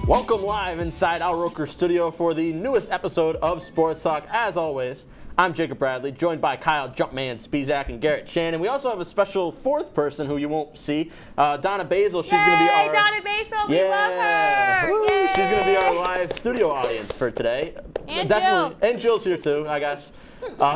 Welcome live inside our Roker studio for the newest episode of Sports Talk. As always, I'm Jacob Bradley, joined by Kyle Jumpman Spizak and Garrett Shannon. We also have a special fourth person who you won't see, Donna Basil. She's going to be our Donna Basil, we love her. Yay. She's going to be our live studio audience for today. And Definitely. Jill. And Jill's here too, I guess.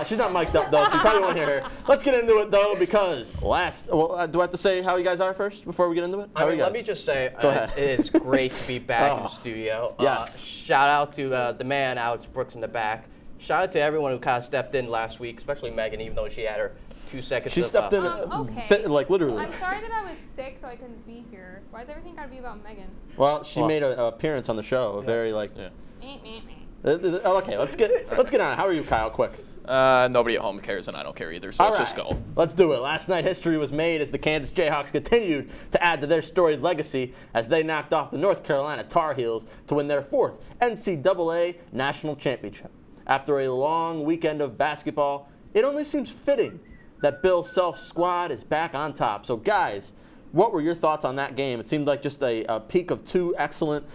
She's not mic'd up though, so you probably won't hear her. Let's get into it though, because do I have to say how you guys are first before we get into it? Let me just say, it's great to be back in the studio. Yes. Shout out to the man, Alex Brooks, in the back. Shout out to everyone who kind of stepped in last week, especially Megan, even though she had her 2 seconds. She stepped in, like literally. I'm sorry that I was sick, so I couldn't be here. Why does everything got to be about Megan? Well, she made an appearance on the show. Very Okay, let's get on it. How are you, Kyle? Quick. Nobody at home cares, and I don't care either, so let's just go. Let's do it. Last night, history was made as the Kansas Jayhawks continued to add to their storied legacy as they knocked off the North Carolina Tar Heels to win their 4th NCAA National Championship. After a long weekend of basketball, it only seems fitting that Bill Self's squad is back on top. So, guys, what were your thoughts on that game? It seemed like just a peak of 2 excellent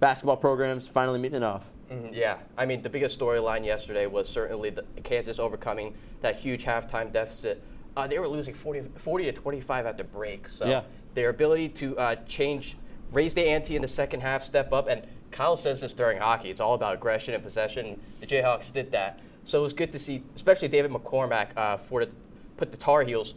basketball programs finally meeting off. Yeah, I mean, the biggest storyline yesterday was certainly Kansas overcoming that huge halftime deficit. They were losing 40 to 25 at the break. So their ability to raise the ante in the second half, step up, and Kyle says this during hockey, it's all about aggression and possession. The Jayhawks did that. So it was good to see, especially David McCormack, put the Tar Heels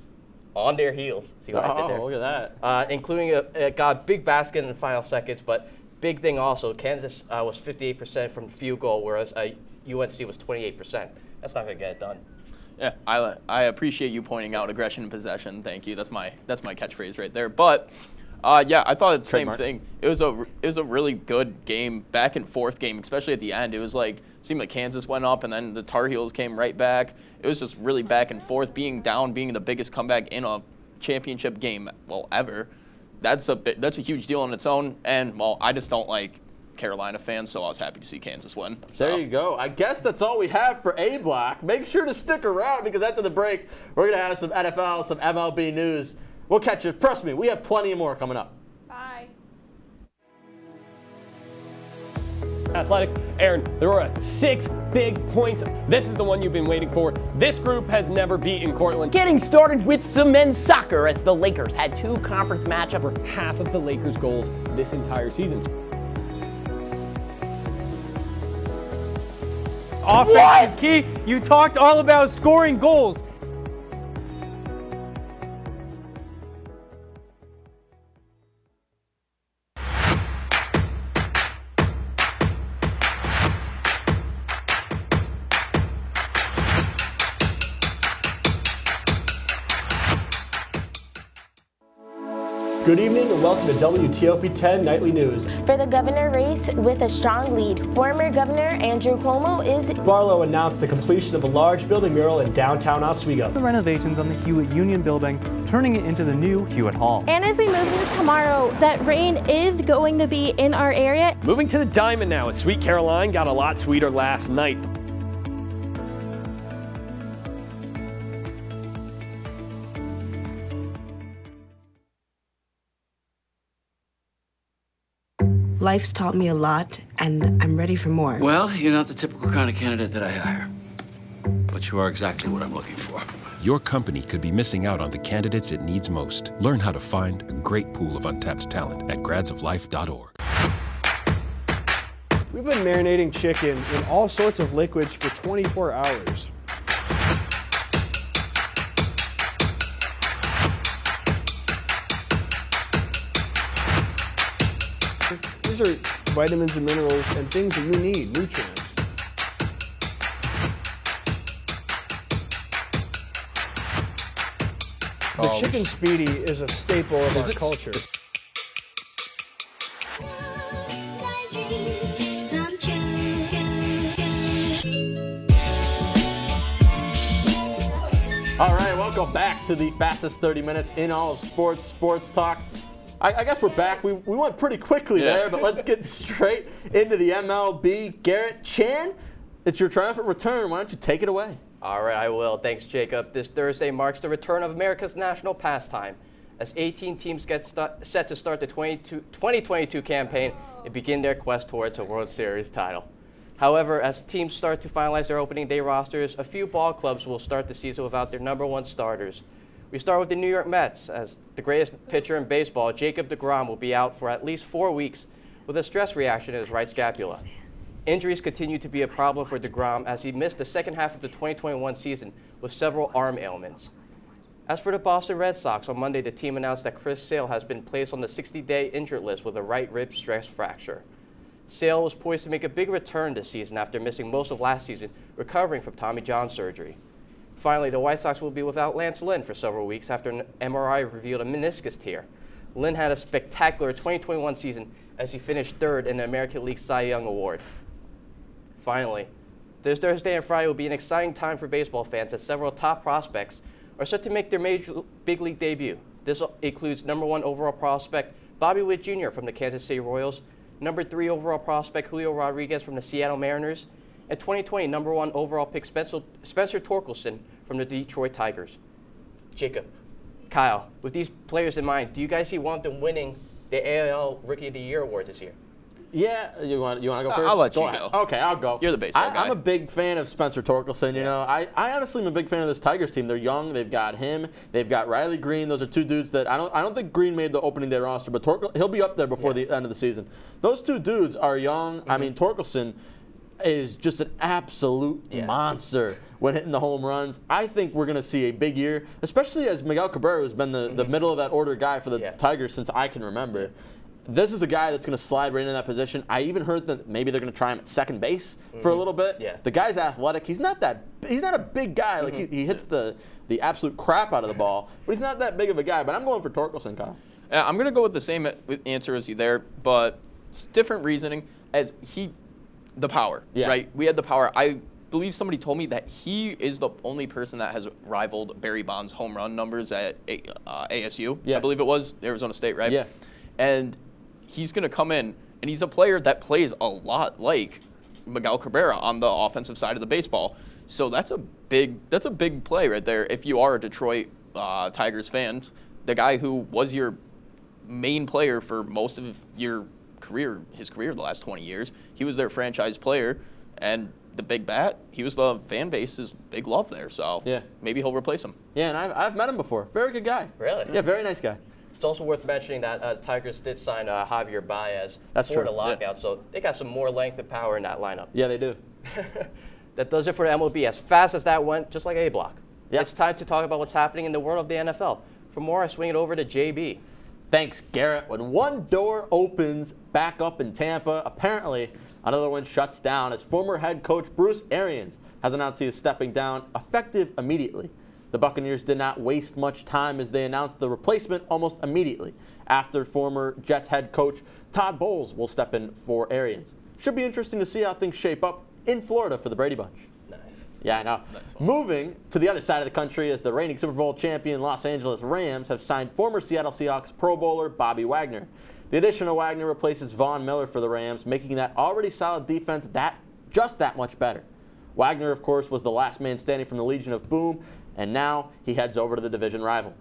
on their heels. See what I did there? Look at that. Including got a big basket in the final seconds, but big thing also, Kansas was 58% from field goal, whereas UNC was 28%. That's not going to get it done. Yeah, I appreciate you pointing out aggression and possession. Thank you. That's my catchphrase right there. But yeah, I thought it's the same thing. It was a really good game, back and forth game, especially at the end. It was seemed like Kansas went up and then the Tar Heels came right back. It was just really back and forth, being down, being the biggest comeback in a championship game, ever. That's a huge deal on its own, and I just don't like Carolina fans, so I was happy to see Kansas win. So. There you go. I guess that's all we have for A Block. Make sure to stick around because after the break, we're going to have some NFL, some MLB news. We'll catch you. Trust me, we have plenty more coming up. Bye. Athletics. Aaron, there were 6 big points. This is the one you've been waiting for. This group has never beaten Cortland. Getting started with some men's soccer as the Lakers had 2 conference matchups. For half of the Lakers' goals this entire season. Offense is key. You talked all about scoring goals. Good evening and welcome to WTOP 10 Nightly News. For the governor race with a strong lead, former Governor Andrew Cuomo is... Barlow announced the completion of a large building mural in downtown Oswego. The renovations on the Hewitt Union building, turning it into the new Hewitt Hall. And as we move into tomorrow, that rain is going to be in our area. Moving to the Diamond now, as Sweet Caroline got a lot sweeter last night. Life's taught me a lot, and I'm ready for more. Well, you're not the typical kind of candidate that I hire. But you are exactly what I'm looking for. Your company could be missing out on the candidates it needs most. Learn how to find a great pool of untapped talent at gradsoflife.org. We've been marinating chicken in all sorts of liquids for 24 hours. These are vitamins and minerals and things that you need, nutrients. The chicken speedy is a staple of our culture. All right, welcome back to the fastest 30 minutes in all of sports talk. I guess we're back. We went pretty quickly there, but let's get straight into the MLB. Garrett Chan, it's your triumphant return. Why don't you take it away? All right, I will. Thanks, Jacob. This Thursday marks the return of America's national pastime. As 18 teams get set to start the 2022 campaign, and begin their quest towards a World Series title. However, as teams start to finalize their opening day rosters, a few ball clubs will start the season without their #1 starters. We start with the New York Mets, as the greatest pitcher in baseball, Jacob deGrom, will be out for at least 4 weeks with a stress reaction in his right scapula. Injuries continue to be a problem for deGrom as he missed the second half of the 2021 season with several arm ailments. As for the Boston Red Sox, on Monday the team announced that Chris Sale has been placed on the 60-day injured list with a right rib stress fracture. Sale was poised to make a big return this season after missing most of last season, recovering from Tommy John surgery. Finally, the White Sox will be without Lance Lynn for several weeks after an MRI revealed a meniscus tear. Lynn had a spectacular 2021 season as he finished 3rd in the American League Cy Young Award. Finally, this Thursday and Friday will be an exciting time for baseball fans as several top prospects are set to make their big league debut. This includes #1 overall prospect Bobby Witt Jr. from the Kansas City Royals, #3 overall prospect Julio Rodriguez from the Seattle Mariners, and 2020 #1 overall pick Spencer Torkelson from the Detroit Tigers. Jacob, Kyle, with these players in mind, do you guys see one of them winning the AL Rookie of the Year award this year? Yeah, you want to go first? I'll let you go. Okay, I'll go. You're the baseball guy. I'm a big fan of Spencer Torkelson. You know, I honestly am a big fan of this Tigers team. They're young. They've got him. They've got Riley Green. Those are two dudes that I don't think Green made the opening day roster, but he'll be up there before the end of the season. Those two dudes are young. I mean, Torkelson is just an absolute monster when hitting the home runs. I think we're going to see a big year, especially as Miguel Cabrera, who's been the middle of that order guy for the Tigers since I can remember. This is a guy that's going to slide right into that position. I even heard that maybe they're going to try him at second base for a little bit. Yeah. The guy's athletic. He's not a big guy. Like he hits the absolute crap out of the ball, but he's not that big of a guy. But I'm going for Torkelson, Kyle. I'm going to go with the same answer as you there, but it's different reasoning. As the power, right? We had the power. I believe somebody told me that he is the only person that has rivaled Barry Bonds' home run numbers at ASU. I believe it was Arizona State, right? Yeah. And he's going to come in, and he's a player that plays a lot like Miguel Cabrera on the offensive side of the baseball. So that's a big play right there. If you are a Detroit Tigers fan, the guy who was your main player for most of his career the last 20 years, he was their franchise player, and the big bat, he was the fan base's big love there. So maybe he'll replace him. Yeah, and I've met him before. Very good guy. Really? Yeah, very nice guy. It's also worth mentioning that Tigers did sign Javier Baez for the lockout, so they got some more length and power in that lineup. Yeah, they do. That does it for the MLB. As fast as that went, just like A Block. It's time to talk about what's happening in the world of the NFL. For more, I swing it over to JB. Thanks, Garrett. When one door opens back up in Tampa, apparently another one shuts down as former head coach Bruce Arians has announced he is stepping down effective immediately. The Buccaneers did not waste much time as they announced the replacement almost immediately after former Jets head coach Todd Bowles will step in for Arians. Should be interesting to see how things shape up in Florida for the Brady Bunch. Nice. Yeah, I know. Moving to the other side of the country as the reigning Super Bowl champion Los Angeles Rams have signed former Seattle Seahawks Pro Bowler Bobby Wagner. The addition of Wagner replaces Von Miller for the Rams, making that already solid defense just that much better. Wagner, of course, was the last man standing from the Legion of Boom, and now he heads over to the division rival.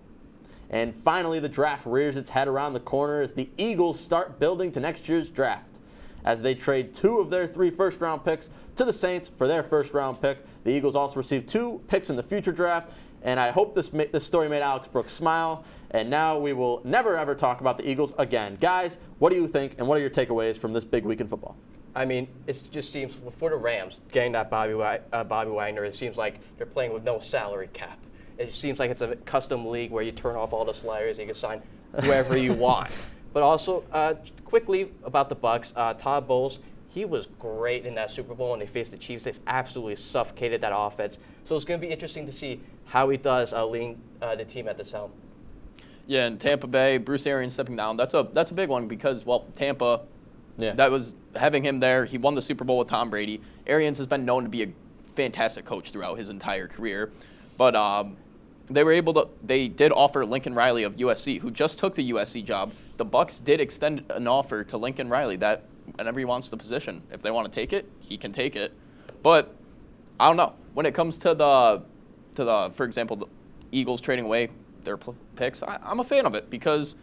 And finally, the draft rears its head around the corner as the Eagles start building to next year's draft. As they trade 2 of their 3 first-round picks to the Saints for their first-round pick, the Eagles also received 2 picks in the future draft, and I hope this story made Alex Brooks smile, and now we will never, ever talk about the Eagles again. Guys, what do you think, and what are your takeaways from this big week in football? I mean, it just seems, for the Rams, getting that Bobby Wagner, it seems like they're playing with no salary cap. It seems like it's a custom league where you turn off all the sliders, you can sign whoever you want. But also, quickly about the Bucs, Todd Bowles, he was great in that Super Bowl when they faced the Chiefs. They absolutely suffocated that offense. So it's going to be interesting to see how he does leading the team at this helm. Yeah, and Tampa Bay, Bruce Arians stepping down, that's a big one because, well, Tampa, that was having him there. He won the Super Bowl with Tom Brady. Arians has been known to be a fantastic coach throughout his entire career. But they did offer Lincoln Riley of USC, who just took the USC job. The Bucs did extend an offer to Lincoln Riley that whenever he wants the position, if they want to take it, he can take it. But I don't know. When it comes to the for example, the Eagles trading away their picks, I'm a fan of it because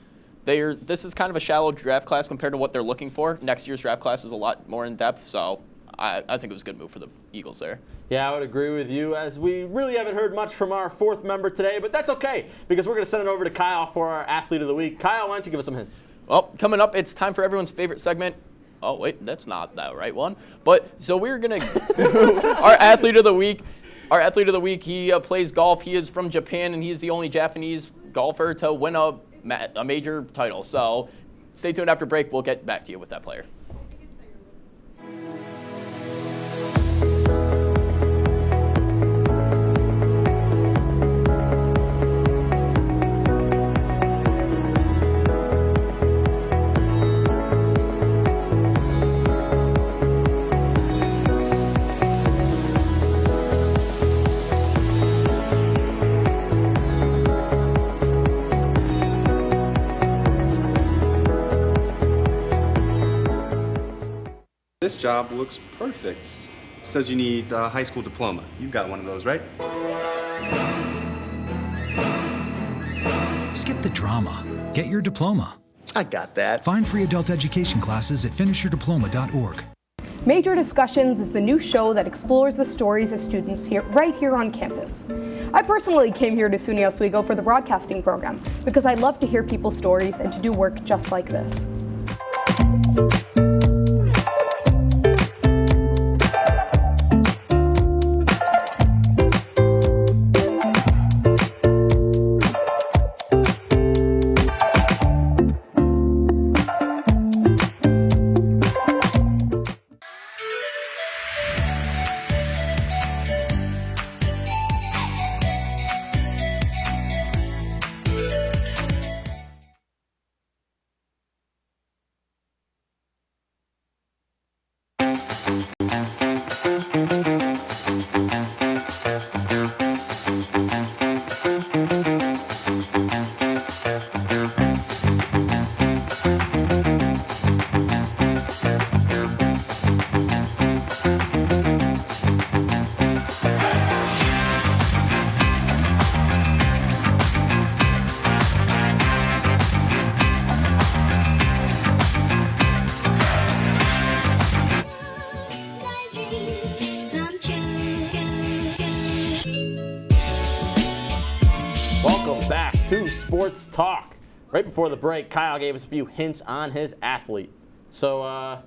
This is kind of a shallow draft class compared to what they're looking for. Next year's draft class is a lot more in depth, so I think it was a good move for the Eagles there. Yeah, I would agree with you, as we really haven't heard much from our fourth member today, but that's okay, because we're going to send it over to Kyle for our Athlete of the Week. Kyle, why don't you give us some hints? Well, coming up, it's time for everyone's favorite segment. Oh, wait, that's not the right one. But so we're going to our Athlete of the Week. Our Athlete of the Week, he plays golf. He is from Japan, and he's the only Japanese golfer to win a major title. So stay tuned after break. We'll get back to you with that player. This job looks perfect. It says you need a high school diploma. You've got one of those, right? Skip the drama. Get your diploma. I got that. Find free adult education classes at finishyourdiploma.org. Major Discussions is the new show that explores the stories of students right here on campus. I personally came here to SUNY Oswego for the broadcasting program because I love to hear people's stories and to do work just like this. Sports Talk. Right before the break, Kyle gave us a few hints on his athlete. So,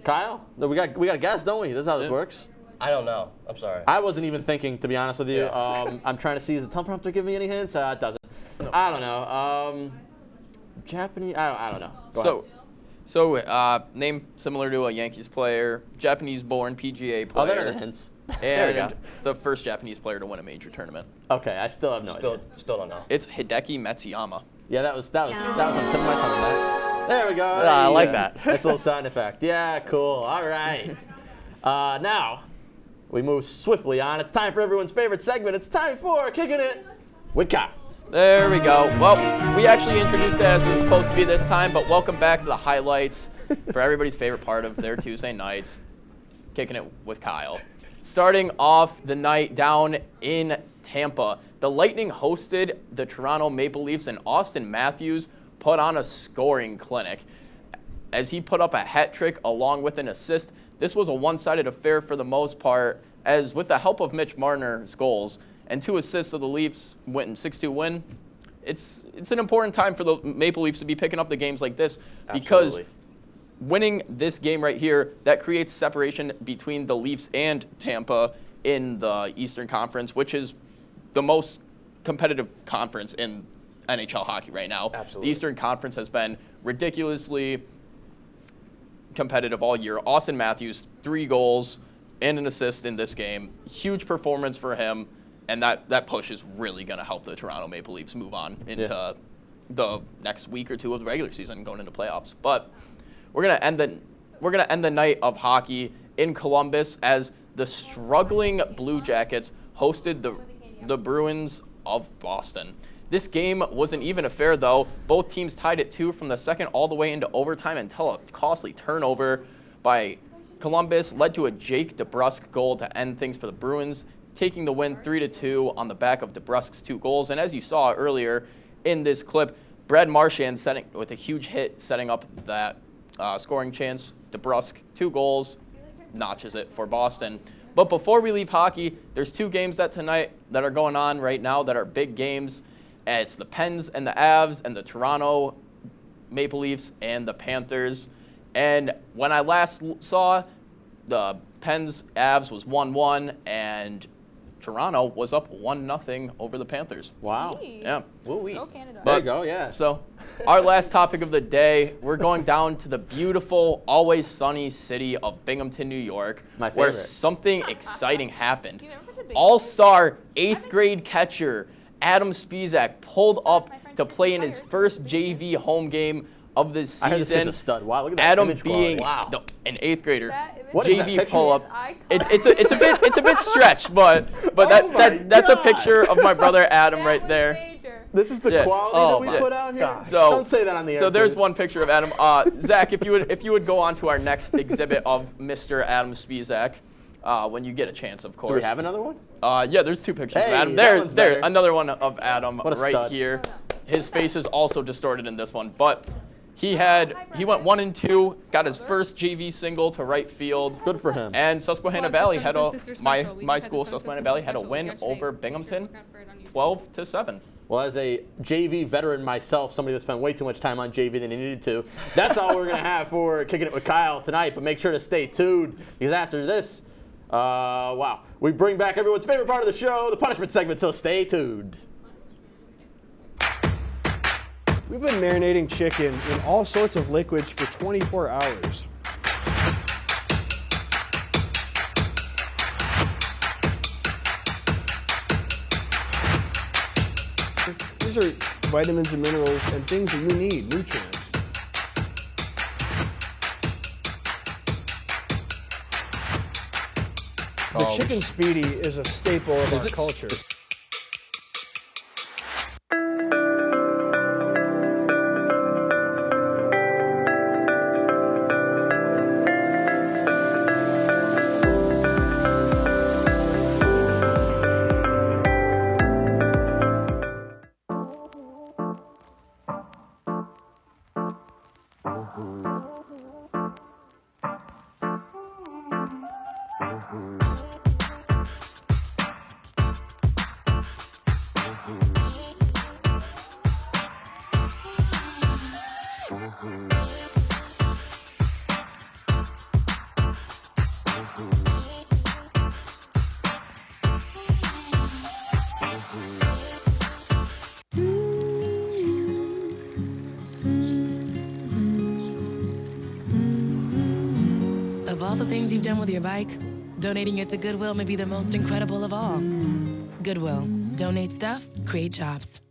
Kyle, we got a guess, don't we? This is how this works. I don't know. I'm sorry. I wasn't even thinking, to be honest with you. Yeah. I'm trying to see, is the teleprompter give me any hints? It doesn't. No. I don't know. Japanese? I don't know. So, name similar to a Yankees player, Japanese-born PGA player. Oh, there are the hints. And the first Japanese player to win a major tournament. Okay, I still have no idea. Still don't know. It's Hideki Matsuyama. Yeah, that was on the tip of my tongue, right? There we go. I like that. Nice little sound effect. Yeah, cool. All right. Now, we move swiftly on. It's time for everyone's favorite segment. It's time for Kicking It with Kyle. There we go. Well, we actually introduced it as it was supposed to be this time, but welcome back to the highlights for everybody's favorite part of their Tuesday nights, Kicking It with Kyle. Starting off the night down in Tampa, the Lightning hosted the Toronto Maple Leafs, and Austin Matthews put on a scoring clinic. As he put up a hat trick along with an assist, this was a one-sided affair for the most part, as with the help of Mitch Marner's goals and 2 assists of the Leafs went in 6-2 win. It's an important time for the Maple Leafs to be picking up the games like this. Because winning this game right here, that creates separation between the Leafs and Tampa in the Eastern Conference, which is the most competitive conference in NHL hockey right now. Absolutely. The Eastern Conference has been ridiculously competitive all year. Austin Matthews, 3 goals and an assist in this game. Huge performance for him, and that push is really going to help the Toronto Maple Leafs move on into the next week or two of the regular season going into playoffs. But we're gonna end the night of hockey in Columbus as the struggling Blue Jackets hosted the Bruins of Boston. This game wasn't even affair, though. Both teams tied at 2 from the second all the way into overtime until a costly turnover by Columbus led to a Jake DeBrusk goal to end things for the Bruins, taking the win 3-2 on the back of DeBrusk's 2 goals. And as you saw earlier in this clip, Brad Marchand setting with a huge hit, setting up that scoring chance. DeBrusque, 2 goals, notches it for Boston. But before we leave hockey, there's 2 games tonight that are going on right now that are big games. And it's the Pens and the Avs and the Toronto Maple Leafs and the Panthers. And when I last saw, the Pens-Avs was 1-1, and Toronto was up 1-0 over the Panthers. Wow. Yeah. Woo-wee. Go Canada. There you go, yeah. So our last topic of the day, we're going down to the beautiful, always sunny city of Binghamton, New York, My where favorite. something exciting happened. You never been to Binghamton? All-star 8th grade catcher Adam Spizak pulled up to play in his first JV home game of the season. I heard this kid's a stud. Wow, look at that Adam image being quality. an 8th grader. What is that JV picture? pull-up. It's a bit stretched, but that's a picture of my brother Adam right there. This is the Yeah. quality that we put out here? So, don't say that on the air, So there's please. one picture of Adam. Zach, if you would go on to our next exhibit of Mr. Adam Spizak, when you get a chance, of course. Do we have another one? Yeah, there's 2 pictures Hey, of Adam. that one's There, better. another one of Adam What a right stud. here. His face is also distorted in this one, but he went 1 and 2, got his first JV single to right field. Good for him. And Susquehanna Valley had my My school, Susquehanna Valley, had a win over Binghamton, 12-7. Well, as a JV veteran myself, somebody that spent way too much time on JV than he needed to, that's all we're going to have for Kicking It with Kyle tonight. But make sure to stay tuned, because after this, wow, we bring back everyone's favorite part of the show, the punishment segment, so stay tuned. We've been marinating chicken in all sorts of liquids for 24 hours. These are vitamins and minerals and things that you need, nutrients. The chicken speedy is a staple of our culture. Of all the things you've done with your bike, donating it to Goodwill may be the most incredible of all. Goodwill. Donate stuff, create jobs.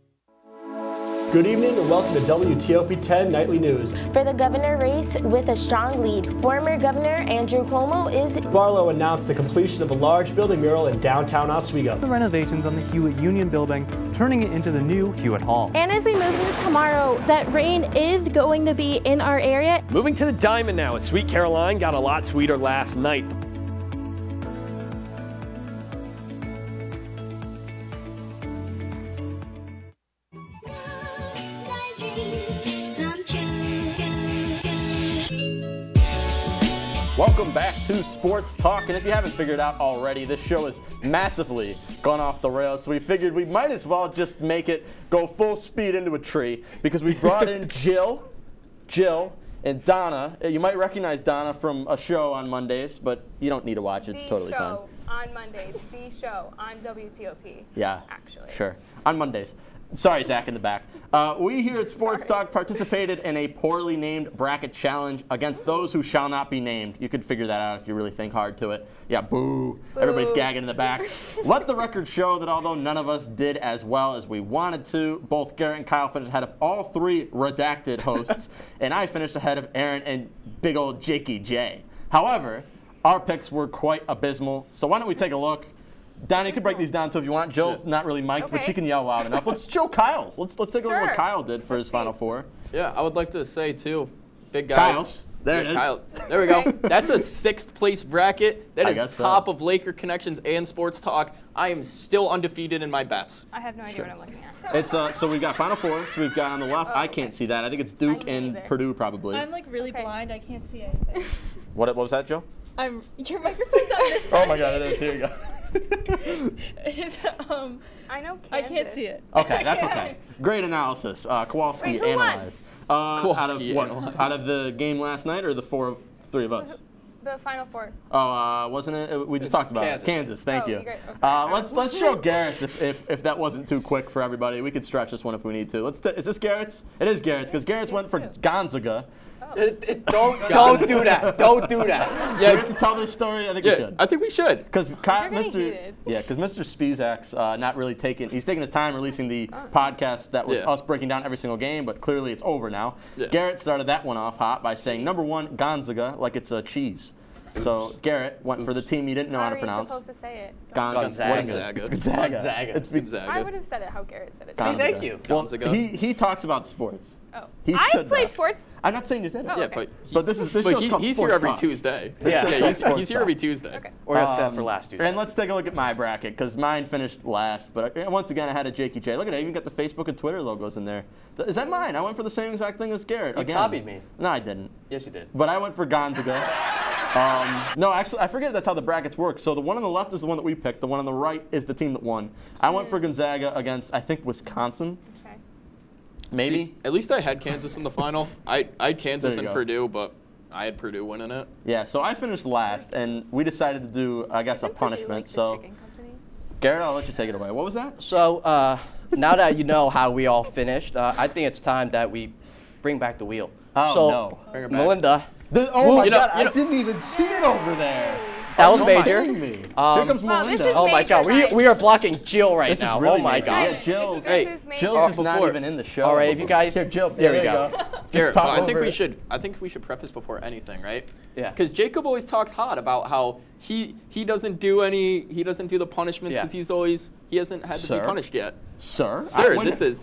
Good evening and welcome to WTOP 10 Nightly News. For the governor race with a strong lead, former Governor Andrew Cuomo is... Barlow announced the completion of a large building mural in downtown Oswego. The renovations on the Hewitt Union building, turning it into the new Hewitt Hall. And as we move into tomorrow, that rain is going to be in our area. Moving to the Diamond now, as Sweet Caroline got a lot sweeter last night. Welcome back to Sports Talk, and if you haven't figured out already, this show has massively gone off the rails, so we figured we might as well just make it go full speed into a tree, because we brought in Jill, and Donna. You might recognize Donna from a show on Mondays, but you don't need to watch it. It's totally fine. The show on Mondays. The show on WTOP. Yeah, actually. Sure. On Mondays. Sorry, Zach in the back. We here at Sports Talk participated in a poorly named bracket challenge against those who shall not be named. You could figure that out if you really think hard to it. Yeah, boo. Everybody's gagging in the back. Let the record show that although none of us did as well as we wanted to, both Garrett and Kyle finished ahead of all 3 redacted hosts, and I finished ahead of Aaron and big old Jakey J. However, our picks were quite abysmal, so why don't we take a look. Donnie, you can break these down too if you want. Jill's not really mic'd, but she can yell loud enough. Let's show Kyle's. Let's take a look at what Kyle did for his Final Four. Yeah, I would like to say too, big guy. Kyle's. There it is. Kyle, there we go. That's a 6th place bracket. That I is guess top so. of Laker Connections and Sports Talk. I am still undefeated in my bets. I have no idea what I'm looking at. It's so we've got Final Four. So we've got on the left. I can't see that. I think it's Duke and Purdue probably. I'm like really blind. I can't see anything. What was that, Joe? Your microphone's on this side. Oh my God, it is. Here you go. I know Kansas. I can't see it. Okay, that's okay. Great analysis. Kowalski Wait, who won? analyzed. Out of the game last night or the three of us? The Final Four. Oh, wasn't it? We just talked about it. Kansas. Thank you. Great. Oh, Let's show Garrett's if that wasn't too quick for everybody. We could stretch this one if we need to. Is this Garrett's? It is Garrett's because Garrett's went for Gonzaga. Don't do that. Don't do that. Yeah, we have to tell this story. I think we should. I think we should. Because Mr. Spizak's not really taking. He's taking his time releasing the podcast that was us breaking down every single game, but clearly it's over now. Yeah. Garrett started that one off hot by saying number 1 Gonzaga like it's a cheese. So Garrett went for the team you didn't know how to pronounce. How are you supposed to say it? Gonzaga. It's Gonzaga. I would have said it how Garrett said it. See, thank you. Well, he talks about sports. Oh. I played sports. I'm not saying you didn't. Oh, yeah, okay. but this show's called he's Sports here every Talk. Tuesday. Yeah, he's here every Tuesday. Okay. We're set for last Tuesday. And let's take a look at my bracket because mine finished last. But once again, I had a Jakey J. Look at it. I even got the Facebook and Twitter logos in there. Is that mine? I went for the same exact thing as Garrett. You copied me. No, I didn't. Yes, you did. But I went for Gonzaga. No, actually, I forget that's how the brackets work. So the one on the left is the one that we picked. The one on the right is the team that won. I went for Gonzaga against, I think, Wisconsin. Okay. Maybe. See, at least I had Kansas in the final. I had Kansas and go. Purdue, but I had Purdue winning it. Yeah, so I finished last, and we decided to do, I guess, a punishment. So, Garrett, I'll let you take it away. What was that? So now that you know how we all finished, I think it's time that we bring back the wheel. Oh, so, no. Bring her back. Melinda. Oh, my God. I didn't even see it over there. That was major. Here comes Melinda. Oh my God, we are blocking Jill right now. Really oh my major. God. Yeah, Jill's Jill's just not even in the show. All right, if you guys. Here, Jill. There we go. Garrett, I think we should preface before anything, right? Yeah. Because Jacob always talks hot about how he doesn't do the punishments because he hasn't had to be punished yet. Sir,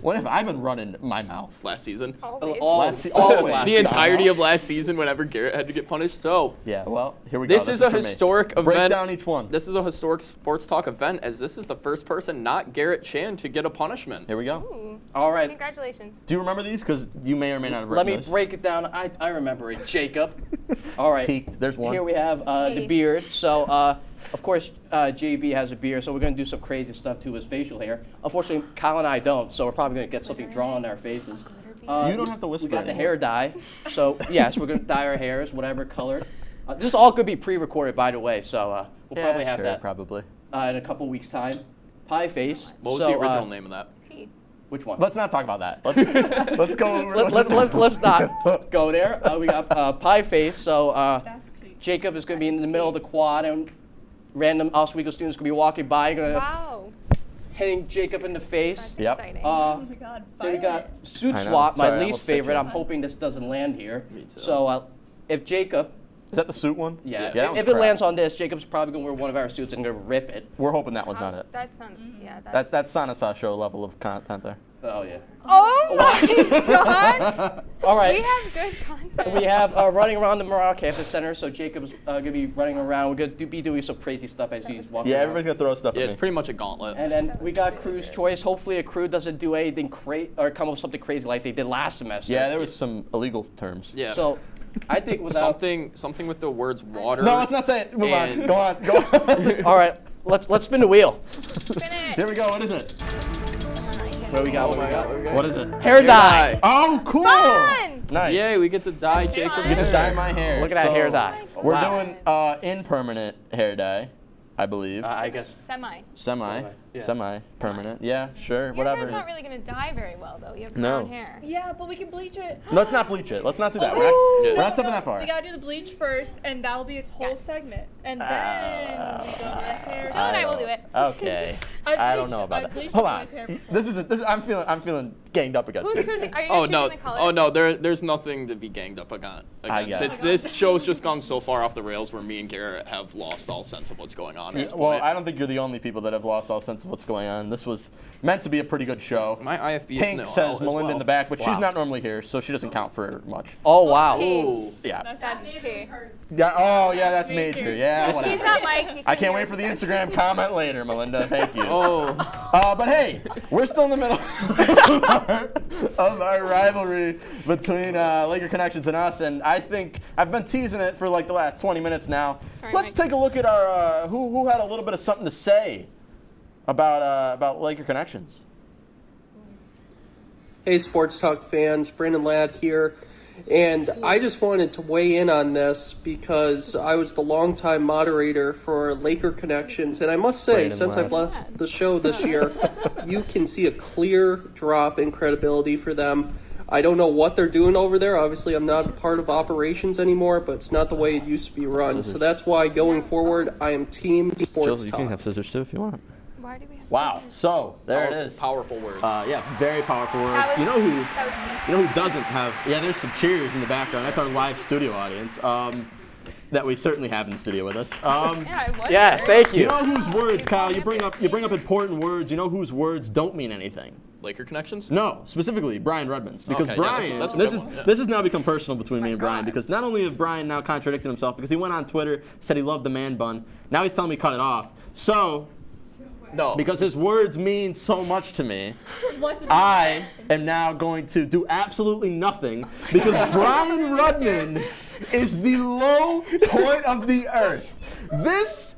when have I been running my mouth? Last season. Always. The entirety of last season, whenever Garrett had to get punished. So yeah, well, here we go. This is a historic event. Break down each one. This is a historic Sports Talk event, as this is the first person, not Garrett Chan, to get a punishment. Here we go. Ooh. All right. Congratulations. Do you remember these? Because you may or may not have Let written me break it down. I remember it, Jacob. All right. Peaked. There's one. Here we have the beard. So, of course, JB has a beard, so we're going to do some crazy stuff to his facial hair. Unfortunately, Kyle and I don't, so we're probably going to get something drawn on our faces. You don't have to whisper. We got the anymore. hair dye. So, yes, we're going to dye our hairs, whatever color. This all could be pre-recorded, by the way, so we'll probably have that probably. In a couple weeks' time. Pie face. What was the original name of that? Which one? Let's not talk about that. Let's go over. Let's not go there. We got pie face. So Jacob is going to be in the middle of the quad, and random Oswego students going to be walking by, going to hitting Jacob in the face. That's exciting. Oh my God. Then we got suit swap, my least favorite. I'm hoping this doesn't land here. Me too. So if Jacob. Is that the suit one? Yeah. If it lands on this, Jacob's probably going to wear one of our suits and going to rip it. We're hoping that one's not it. That's on. Yeah. That's Sanasaw show level of content there. Oh yeah. Oh my God. All right. We have good content. We have running around the Morale Campus Center, so Jacob's going to be running around. We're going to be doing some crazy stuff as he's walking around. Everybody's going to throw stuff at me. It's pretty much a gauntlet. And then we got crew's choice. Hopefully the crew doesn't do anything or come up with something crazy like they did last semester. Yeah, there was some illegal terms. Yeah. So I think without something with the words water. No, let's not say it. Move on. Go on. All right. Let's spin the wheel. Spin it. Here we go. What is it? What we got? What is it? Hair dye. Oh, cool. Fun. Nice. Yay, we get to dye Jacob's We get hair. to dye my hair. Look at that hair dye. We're doing impermanent hair dye, I believe. I guess. Semi-permanent. Yeah, sure, Your whatever. hair's not really going to dye very well, though. You have No. brown hair. Yeah, but we can bleach it. Let's not bleach it. Let's not do that. Ooh. We're not stepping that far. We gotta do the bleach first, and that'll be its whole segment, and then we go to the hair. Jill and I will do it. Okay. I don't know about that. Hold on. I'm feeling ganged up against. Who's choosing? Are you Oh guys no! choosing the color? Oh no! There's nothing to be ganged up against. This show's just gone so far off the rails where me and Garrett have lost all sense of what's going on. At this Well, point. I don't think you're the only people that have lost all sense of what's going on. This was meant to be a pretty good show. My IFB Pink is says as Melinda well. in the back, but Wow. she's not normally here, so she doesn't count for much. Oh wow. Tea. Yeah. That's T. Yeah. Oh yeah, that's major. Yeah. If whatever. she's not liked, you I can can't hear wait for the her. Instagram comment later, Melinda. Thank you. Oh. But hey, we're still in the middle of our rivalry between Laker Connections and us, and I think I've been teasing it for like the last 20 minutes now. Sorry, Let's Mike. take a look at our who had a little bit of something to say about Laker Connections. Hey, Sports Talk fans, Brandon Ladd here. And I just wanted to weigh in on this because I was the longtime moderator for Laker Connections. And I must say, Brandon since Ladd. I've left the show this year, you can see a clear drop in credibility for them. I don't know what they're doing over there. Obviously, I'm not part of operations anymore, but it's not the way it used to be run. So that's why, going forward, I am Team Sports Jill, you Talk. can have scissors too if you want. Why do we have Wow. scissors? So there it is. Powerful words. Yeah, very powerful words. That was- You know who? that was me. You know who doesn't have? Yeah, there's some cheers in the background. That's our live studio audience. That we certainly have in the studio with us. Yeah, I was. Yes, thank you. You know whose words, Kyle? You bring up important words. You know whose words don't mean anything. Laker Connections? No, specifically Brian Redmond's, because Okay, yeah, Brian. that's a this good is one, yeah. this has now become personal between me and Brian, God. because not only have Brian now contradicted himself, because he went on Twitter, said he loved the man bun. Now he's telling me cut it off. So. No. Because his words mean so much to me, What's I am now going to do absolutely nothing because Brian Rudman is the low point of the earth.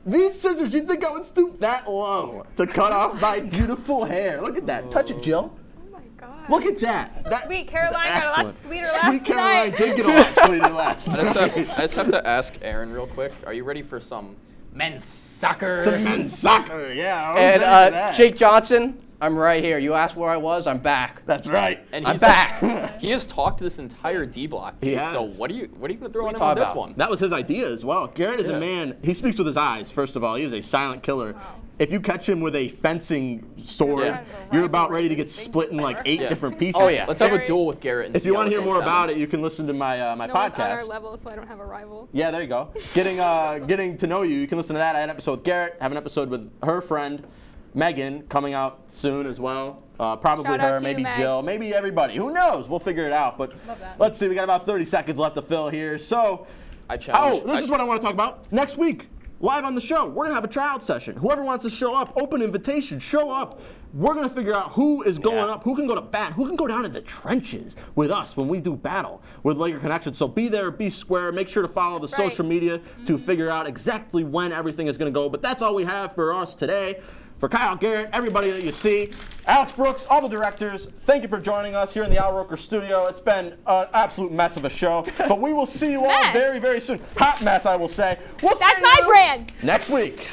These scissors, you think I would stoop that low to cut off my beautiful hair? Look at that. Touch it, Jill. Oh my God. Look at that. Sweet Caroline got a lot Excellent. sweeter last Sweet Caroline night. did get a lot sweeter last I night. just have to ask Aaron real quick. Are you ready for some men's soccer? Some men's soccer, yeah. I was And ready for that. Jake Johnson, I'm right here. You asked where I was, I'm back. That's right. And I'm he's back. He has talked this entire D block. He Dude, has. So what are you going to throw on him talking on this about? one? That was his idea as well. Garrett is a man, he speaks with his eyes, first of all. He is a silent killer. If you catch him with a fencing sword, Yeah. you're about ready to get split in like 8 Yeah. different pieces. Oh, yeah. Let's have a duel with Garrett. And If see you how want to it hear goes more down. about it, you can listen to my my No one's on our podcast. level, so I don't have a rival. Yeah, there you go. Getting to know you. You can listen to that. I had an episode with Garrett. I have an episode with her friend, Megan, coming out soon as well. Probably Shout out her, to you, maybe Meg. Jill, maybe everybody. Who knows? We'll figure it out. But Love that. let's see. We got about 30 seconds left to fill here. So, I challenge. this is what I want to talk about. Next week, live on the show, we're going to have a tryout session. Whoever wants to show up, open invitation, show up. We're going to figure out who is going up, who can go to bat, who can go down in the trenches with us when we do battle with Laker Connections. So be there, be square. Make sure to follow the social media to figure out exactly when everything is going to go. But that's all we have for us today. For Kyle, Garrett, everybody that you see, Alex Brooks, all the directors, thank you for joining us here in the Al Roker studio. It's been an absolute mess of a show, but we will see you all Mess. very, very soon. Hot mess, I will say. We'll That's see my you brand. next week.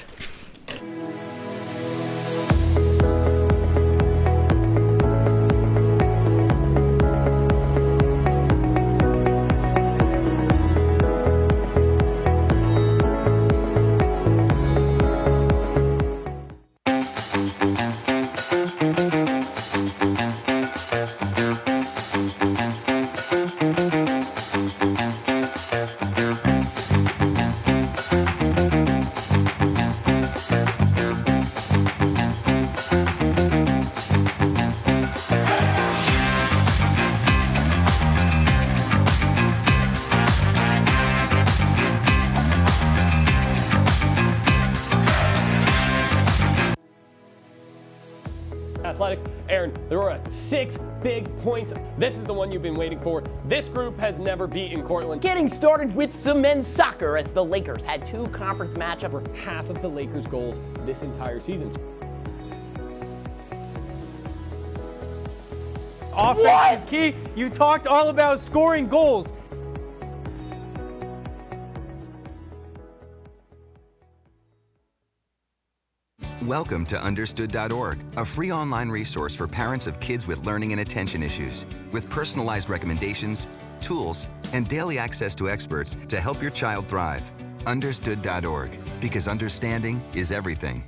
Athletics. Aaron, there were 6 big points. This is the one you've been waiting for. This group has never beaten Cortland. Getting started with some men's soccer as the Lakers had 2 conference matchups. For half of the Lakers' goals this entire season. Offense is key. You talked all about scoring goals. Welcome to Understood.org, a free online resource for parents of kids with learning and attention issues, with personalized recommendations, tools, and daily access to experts to help your child thrive. Understood.org, because understanding is everything.